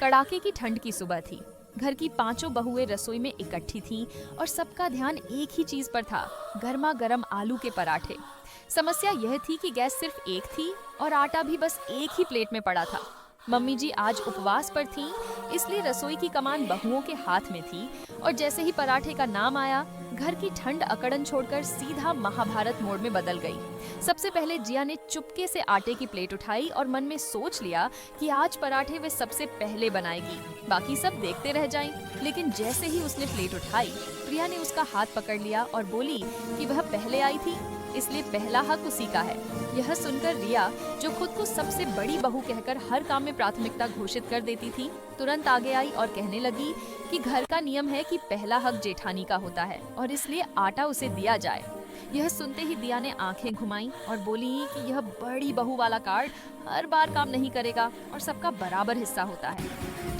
कड़ाके की ठंड की सुबह थी। घर की पांचों बहुएं रसोई में इकट्ठी थीं और सबका ध्यान एक ही चीज पर था, गर्मा गर्म आलू के पराठे। समस्या यह थी कि गैस सिर्फ एक थी और आटा भी बस एक ही प्लेट में पड़ा था। मम्मी जी आज उपवास पर थीं, इसलिए रसोई की कमान बहुओं के हाथ में थी और जैसे ही पराठे का नाम आया, घर की ठंड अकड़न छोड़कर सीधा महाभारत मोड में बदल गई। सबसे पहले जिया ने चुपके से आटे की प्लेट उठाई और मन में सोच लिया कि आज पराठे वे सबसे पहले बनाएगी, बाकी सब देखते रह जाएं। लेकिन जैसे ही उसने प्लेट उठाई, प्रिया ने उसका हाथ पकड़ लिया और बोली कि वह पहले आई थी, इसलिए पहला हक उसी का है। यह सुनकर रिया, जो खुद को सबसे बड़ी बहू कहकर हर काम में प्राथमिकता घोषित कर देती थी, तुरंत आगे आई और कहने लगी कि घर का नियम है कि पहला हक जेठानी का होता है और इसलिए आटा उसे दिया जाए। यह सुनते ही दिया ने आंखें घुमाई और बोली कि यह बड़ी बहू वाला कार्ड हर बार काम नहीं करेगा और सबका बराबर हिस्सा होता है।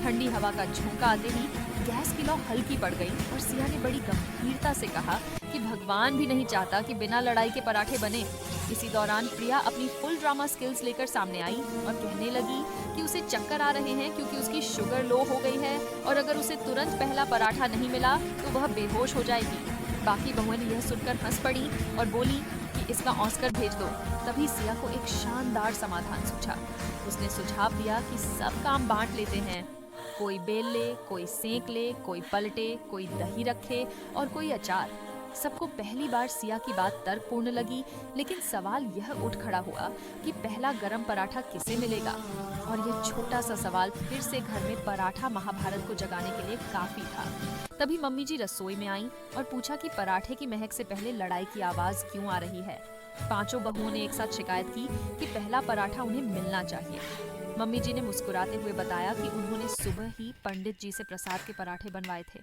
ठंडी हवा का झोंका आते ही गैस की लौ हल्की पड़ गई और सिया ने बड़ी गंभीरता से कहा कि भगवान भी नहीं चाहता कि बिना लड़ाई के पराठे बने। इसी दौरान प्रिया अपनी फुल ड्रामा स्किल्स लेकर सामने आई और कहने लगी कि उसे चक्कर आ रहे हैं क्योंकि उसकी शुगर लो हो गई है और अगर उसे तुरंत पहला पराठा नहीं मिला तो वह बेहोश हो जाएगी। बाकी बहुएं ने यह सुनकर हंस पड़ी और बोली कि इसका ऑस्कर भेज दो। तभी सिया को एक शानदार समाधान सूझा। उसने सुझाव दिया कि सब काम बांट लेते हैं, कोई बेल ले, कोई सेंक ले, कोई पलटे, कोई दही रखे और कोई अचार। सबको पहली बार सिया की बात तर्कपूर्ण लगी, लेकिन सवाल यह उठ खड़ा हुआ कि पहला गरम पराठा किसे मिलेगा। और यह छोटा सा सवाल फिर से घर में पराठा महाभारत को जगाने के लिए काफी था। तभी मम्मी जी रसोई में आईं और पूछा कि पराठे की महक से पहले लड़ाई की आवाज क्यों आ रही है। पांचों बहुओं ने एक साथ शिकायत की कि पहला पराठा उन्हें मिलना चाहिए। मम्मी जी ने मुस्कुराते हुए बताया कि उन्होंने सुबह ही पंडित जी से प्रसाद के पराठे बनवाए थे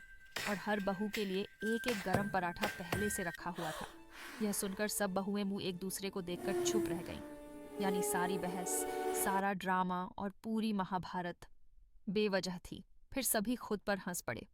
और हर बहू के लिए एक एक गरम पराठा पहले से रखा हुआ था। यह सुनकर सब बहुएं मुंह एक दूसरे को देखकर चुप रह गईं। यानी सारी बहस, सारा ड्रामा और पूरी महाभारत बेवजह थी। फिर सभी खुद पर हंस पड़े।